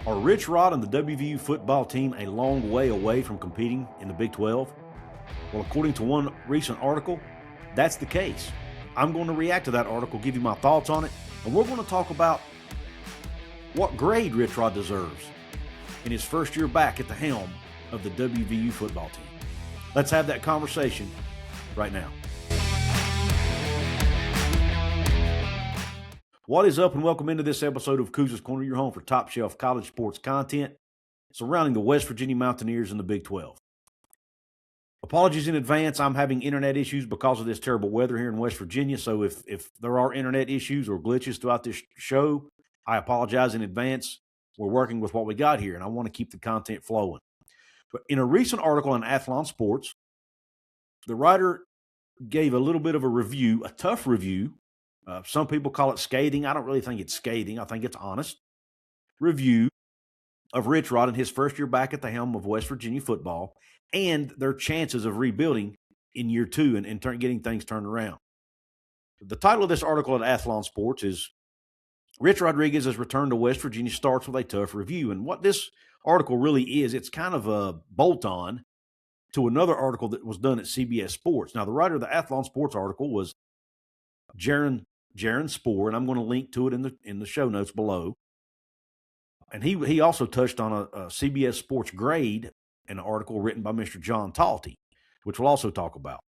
Are Rich Rod and the WVU football team a long way away from competing in the Big 12? Well, according to one recent article, that's the case. I'm going to react to that article, give you my thoughts on it, and we're going to talk about what grade Rich Rod deserves in his first year back at the helm of the WVU football team. Let's have that conversation right now. What is up, and welcome into this episode of Couz Corner, your home for top shelf college sports content surrounding the West Virginia Mountaineers in the Big 12. Apologies in advance. I'm having internet issues because of this terrible weather here in West Virginia. So if there are internet issues or glitches throughout this show, I apologize in advance. We're working with what we got here, and I want to keep the content flowing. But in a recent article on Athlon Sports, the writer gave a little bit of a review, a tough review. Some people call it scathing. I don't really think it's scathing. I think it's honest. Review of Rich Rod and his first year back at the helm of West Virginia football and their chances of rebuilding in year two and getting things turned around. The title of this article at Athlon Sports is Rich Rodriguez's return to West Virginia starts with a tough review. And what this article really is, it's kind of a bolt-on to another article that was done at CBS Sports. Now, the writer of the Athlon Sports article was Jaron Spoor, and I'm going to link to it in the show notes below. And he also touched on a CBS Sports grade, an article written by Mr. John Talty, which we'll also talk about.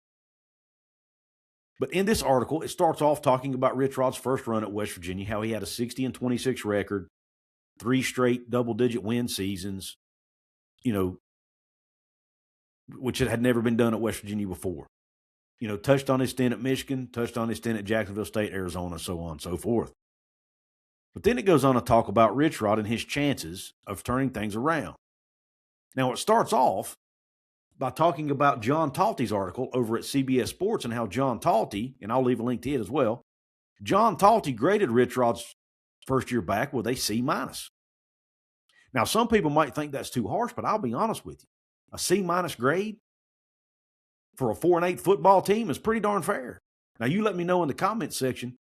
But in this article, it starts off talking about Rich Rod's first run at West Virginia, how he had a 60-26 record, 3 straight double-digit win seasons, which had never been done at West Virginia before. Touched on his stint at Michigan, touched on his stint at Jacksonville State, Arizona, so on and so forth. But then it goes on to talk about Rich Rod and his chances of turning things around. Now, it starts off by talking about John Talty's article over at CBS Sports and how John Talty, and I'll leave a link to it as well, John Talty graded Rich Rod's first year back with a C-. Now, some people might think that's too harsh, but I'll be honest with you. A C- grade for a 4-8 football team is pretty darn fair. Now, you let me know in the comments section,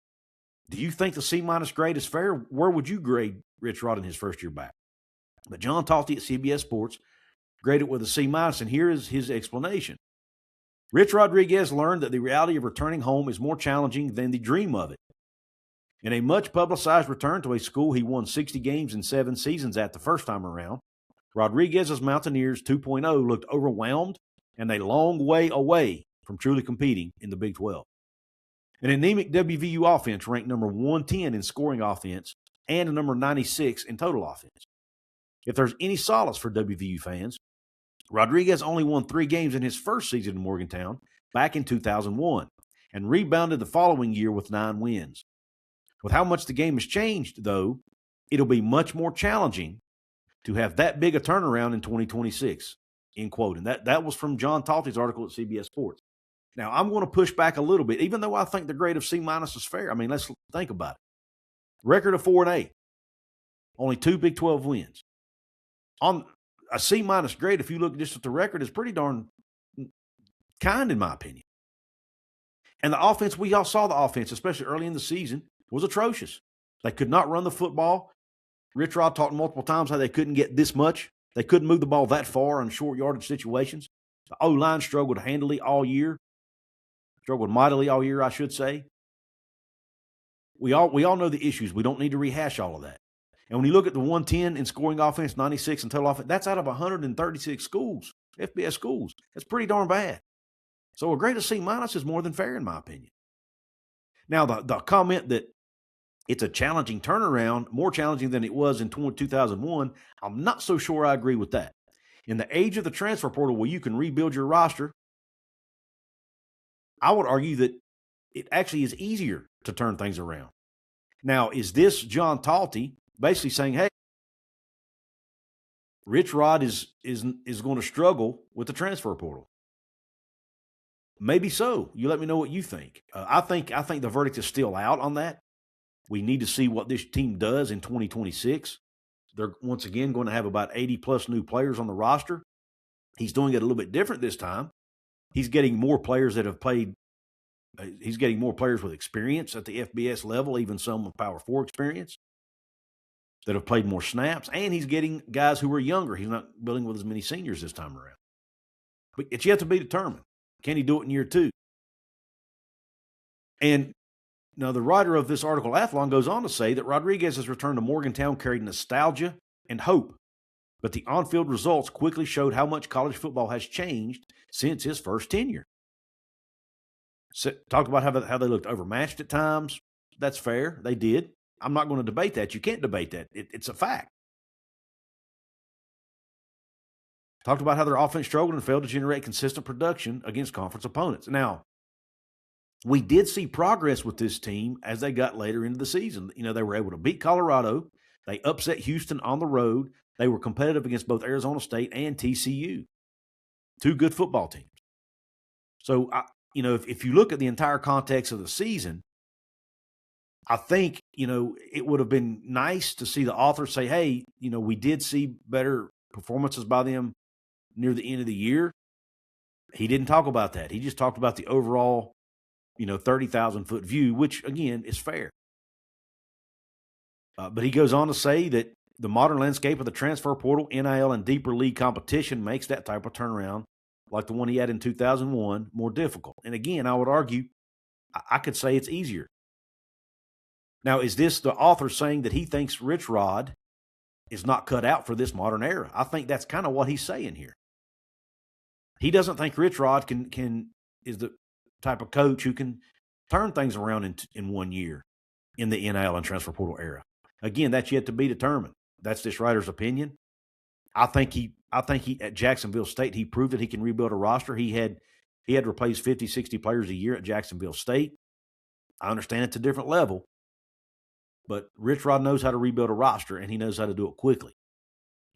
do you think the C- grade is fair? Where would you grade Rich Rod in his first year back? But John Talty at CBS Sports graded with a C-, and here is his explanation. Rich Rodriguez learned that the reality of returning home is more challenging than the dream of it. In a much-publicized return to a school he won 60 games in 7 seasons at the first time around, Rodriguez's Mountaineers 2.0 looked overwhelmed and a long way away from truly competing in the Big 12. An anemic WVU offense ranked number 110 in scoring offense and number 96 in total offense. If there's any solace for WVU fans, Rodriguez only won 3 games in his first season in Morgantown back in 2001 and rebounded the following year with 9 wins. With how much the game has changed, though, it'll be much more challenging to have that big a turnaround in 2026, end quote. And that was from John Talty's article at CBS Sports. Now, I'm going to push back a little bit, even though I think the grade of C- is fair. I mean, let's think about it. Record of 4-8, only 2 Big 12 wins. On a C- grade, if you look just at the record, is pretty darn kind, in my opinion. And the offense, we all saw the offense, especially early in the season, was atrocious. They could not run the football. Rich Rod talked multiple times how they couldn't get this much. They couldn't move the ball that far in short yardage situations. The O-line struggled handily all year. Struggled mightily all year, I should say. We all know the issues. We don't need to rehash all of that. And when you look at the 110 in scoring offense, 96 in total offense, that's out of 136 schools, FBS schools. That's pretty darn bad. So a grade of C- is more than fair, in my opinion. Now, the comment that it's a challenging turnaround, more challenging than it was in 2001, I'm not so sure I agree with that. In the age of the transfer portal where you can rebuild your roster, I would argue that it actually is easier to turn things around. Now, is this John Talty basically saying, hey, Rich Rod is going to struggle with the transfer portal? Maybe so. You let me know what you think. I think the verdict is still out on that. We need to see what this team does in 2026. They're once again going to have about 80-plus new players on the roster. He's doing it a little bit different this time. He's getting more players that have played. He's getting more players with experience at the FBS level, even some with Power 4 experience. that have played more snaps, and he's getting guys who are younger. He's not building with as many seniors this time around. But it's yet to be determined. Can he do it in year 2? And now the writer of this article, Athlon, goes on to say that Rodriguez's return to Morgantown carried nostalgia and hope, but the on-field results quickly showed how much college football has changed since his first tenure. Talked about how they looked overmatched at times. That's fair. They did. I'm not going to debate that. You can't debate that. It's a fact. Talked about how their offense struggled and failed to generate consistent production against conference opponents. Now, we did see progress with this team as they got later into the season. You know, they were able to beat Colorado. They upset Houston on the road. They were competitive against both Arizona State and TCU. 2 good football teams. So, if you look at the entire context of the season, I think, it would have been nice to see the author say, hey, we did see better performances by them near the end of the year. He didn't talk about that. He just talked about the overall, 30,000-foot view, which, again, is fair. But he goes on to say that the modern landscape of the transfer portal, NIL, and deeper league competition makes that type of turnaround, like the one he had in 2001, more difficult. And again, I would argue, I could say it's easier. Now, is this the author saying that he thinks Rich Rod is not cut out for this modern era? I think that's kind of what he's saying here. He doesn't think Rich Rod is the type of coach who can turn things around in 1 year in the NIL and transfer portal era. Again, that's yet to be determined. That's this writer's opinion. I think he at Jacksonville State, he proved that he can rebuild a roster. He had replaced 50, 60 players a year at Jacksonville State. I understand it's a different level, but Rich Rod knows how to rebuild a roster, and he knows how to do it quickly.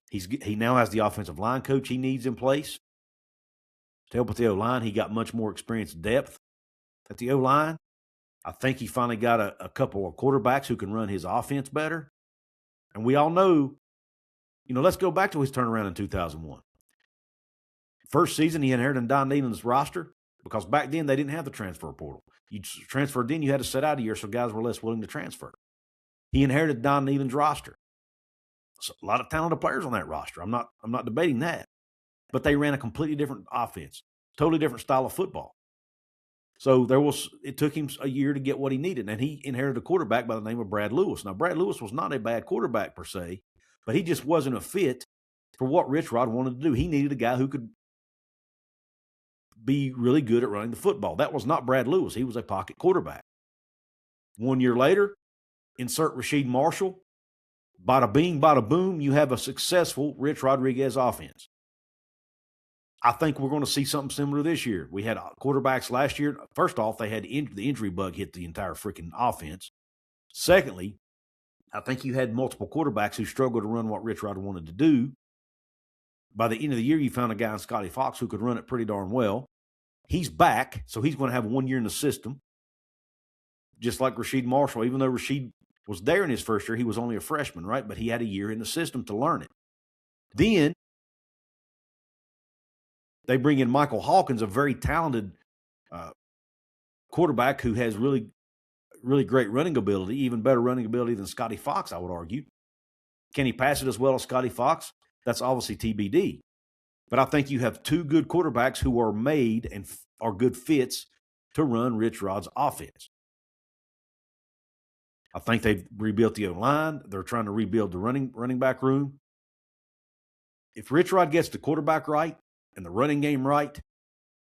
He now has the offensive line coach he needs in place to help with the O-line. He got much more experience depth at the O-line. I think he finally got a couple of quarterbacks who can run his offense better. And we all know, let's go back to his turnaround in 2001. First season, he inherited Don Neyland's roster because back then they didn't have the transfer portal. You transferred in, you had to sit out a year, so guys were less willing to transfer. He inherited Don Neyland's roster. So a lot of talented players on that roster. I'm not debating that. But they ran a completely different offense, totally different style of football. So it took him a year to get what he needed, and he inherited a quarterback by the name of Brad Lewis. Now, Brad Lewis was not a bad quarterback per se, but he just wasn't a fit for what Rich Rod wanted to do. He needed a guy who could be really good at running the football. That was not Brad Lewis. He was a pocket quarterback. 1 year later, insert Rasheed Marshall. Bada bing, bada boom, you have a successful Rich Rodriguez offense. I think we're going to see something similar this year. We had quarterbacks last year. First off, they had the injury bug hit the entire freaking offense. Secondly, I think you had multiple quarterbacks who struggled to run what Rich Rod wanted to do. By the end of the year, you found a guy in Scotty Fox who could run it pretty darn well. He's back, so he's going to have 1 year in the system. Just like Rasheed Marshall, even though Rasheed was there in his first year, he was only a freshman, right? But he had a year in the system to learn it. Then they bring in Michael Hawkins, a very talented quarterback who has really, really great running ability, even better running ability than Scotty Fox, I would argue. Can he pass it as well as Scotty Fox? That's obviously TBD. But I think you have 2 good quarterbacks who are made and are good fits to run Rich Rod's offense. I think they've rebuilt the O-line. They're trying to rebuild the running back room. If Rich Rod gets the quarterback right and the running game right,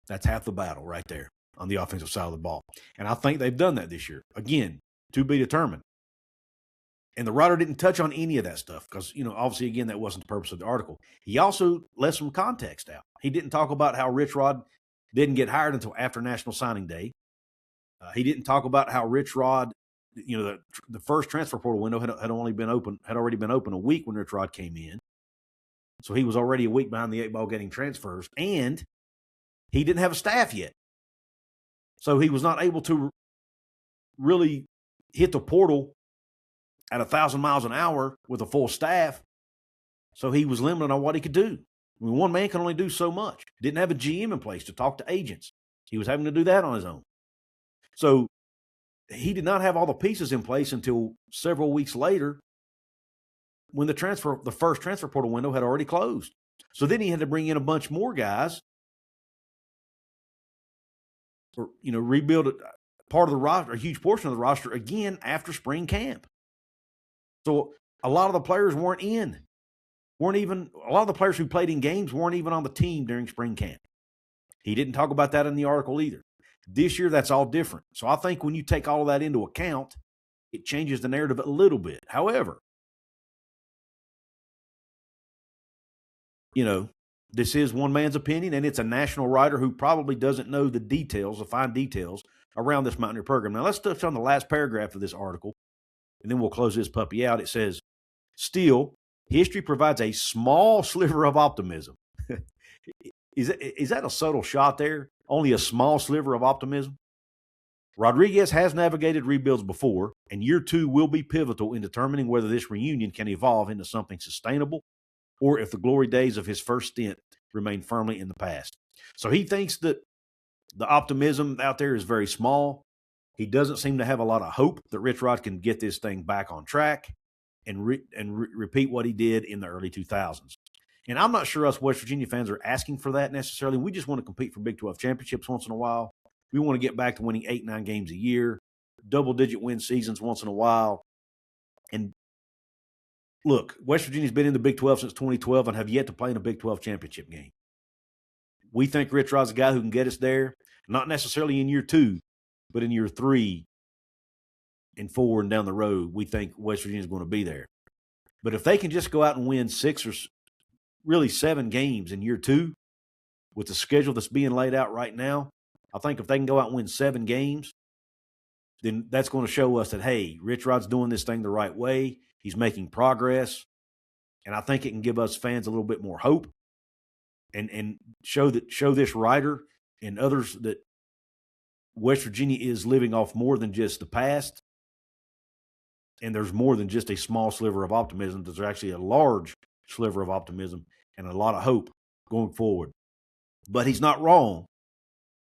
that's half the battle right there on the offensive side of the ball. And I think they've done that this year. Again, to be determined. And the writer didn't touch on any of that stuff because, obviously, again, that wasn't the purpose of the article. He also left some context out. He didn't talk about how Rich Rod didn't get hired until after National Signing Day. He didn't talk about how Rich Rod, the first transfer portal window had already been open a week when Rich Rod came in. So he was already a week behind the 8 ball getting transfers, and he didn't have a staff yet. So he was not able to really hit the portal at 1,000 miles an hour with a full staff. So he was limited on what he could do. I mean, one man can only do so much. Didn't have a GM in place to talk to agents. He was having to do that on his own. So he did not have all the pieces in place until several weeks later when the first transfer portal window had already closed. So then he had to bring in a bunch more guys, or rebuild part of the roster, a huge portion of the roster again after spring camp. So a lot of the players a lot of the players who played in games weren't even on the team during spring camp. He didn't talk about that in the article either. This year, that's all different. So I think when you take all of that into account, it changes the narrative a little bit. However, this is one man's opinion, and it's a national writer who probably doesn't know the fine details around this Mountaineer program. Now, let's touch on the last paragraph of this article, and then we'll close this puppy out. It says, still, history provides a small sliver of optimism. Is that a subtle shot there? Only a small sliver of optimism? Rodriguez has navigated rebuilds before, and year 2 will be pivotal in determining whether this reunion can evolve into something sustainable or if the glory days of his first stint remain firmly in the past. So he thinks that the optimism out there is very small. He doesn't seem to have a lot of hope that Rich Rod can get this thing back on track and repeat what he did in the early 2000s. And I'm not sure us West Virginia fans are asking for that necessarily. We just want to compete for Big 12 championships once in a while. We want to get back to winning 8-9 games a year, double-digit win seasons once in a while. And look, West Virginia's been in the Big 12 since 2012 and have yet to play in a Big 12 championship game. We think Rich Rod's a guy who can get us there, not necessarily in year 2, but in year 3 and 4 and down the road, we think West Virginia's going to be there. But if they can just go out and win 6 or really 7 games in year 2 with the schedule that's being laid out right now, I think if they can go out and win 7 games, then that's going to show us that, hey, Rich Rod's doing this thing the right way. He's making progress. And I think it can give us fans a little bit more hope and show this writer and others that West Virginia is living off more than just the past. And there's more than just a small sliver of optimism. There's actually a large sliver of optimism and a lot of hope going forward. But he's not wrong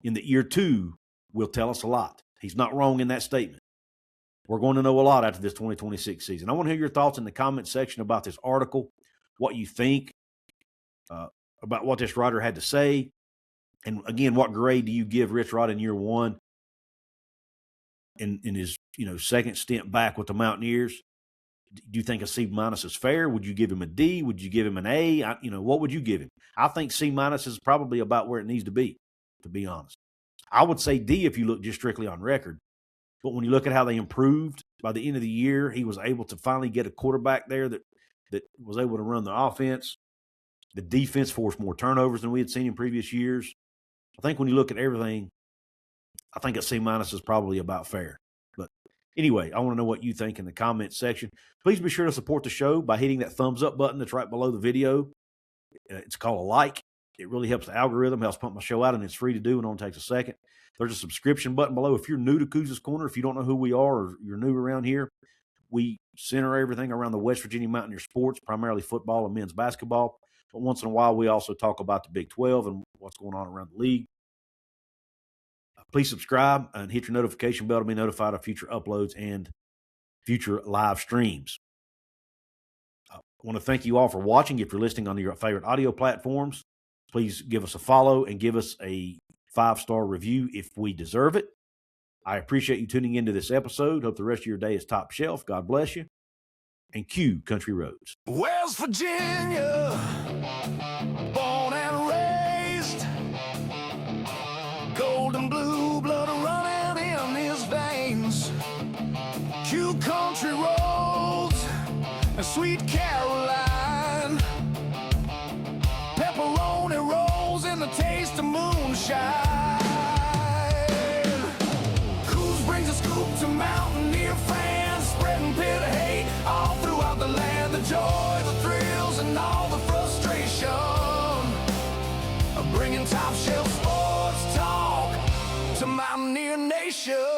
in that year 2 will tell us a lot. He's not wrong in that statement. We're going to know a lot after this 2026 season. I want to hear your thoughts in the comment section about this article, what you think about what this writer had to say. And again, what grade do you give Rich Rod in year 1 in his second stint back with the Mountaineers? Do you think a C- is fair? Would you give him a D? Would you give him an A? What would you give him? I think C- is probably about where it needs to be honest. I would say D if you look just strictly on record. But when you look at how they improved by the end of the year, he was able to finally get a quarterback there that was able to run the offense. The defense forced more turnovers than we had seen in previous years. I think when you look at everything, I think a C- is probably about fair. But anyway, I want to know what you think in the comments section. Please be sure to support the show by hitting that thumbs up button that's right below the video. It's called a like. It really helps the algorithm, helps pump my show out, and it's free to do and only takes a second. There's a subscription button below. If you're new to Couz's Corner, if you don't know who we are or you're new around here, we center everything around the West Virginia Mountaineer sports, primarily football and men's basketball. But once in a while, we also talk about the Big 12 and what's going on around the league. Please subscribe and hit your notification bell to be notified of future uploads and future live streams. I want to thank you all for watching. If you're listening on your favorite audio platforms, please give us a follow and give us a 5-star review if we deserve it. I appreciate you tuning into this episode. Hope the rest of your day is top shelf. God bless you. And cue Country Roads. West Virginia, born and raised, golden blue blood running in his veins. Cue country roads and sweet Caroline, pepperoni rolls and the taste of moonshine. Couz brings a scoop to Mountaineer fans, spreading pit hate all throughout the land. The joy, the thrills, and all the frustration, bringing top shelf sports talk to Mountaineer Nation.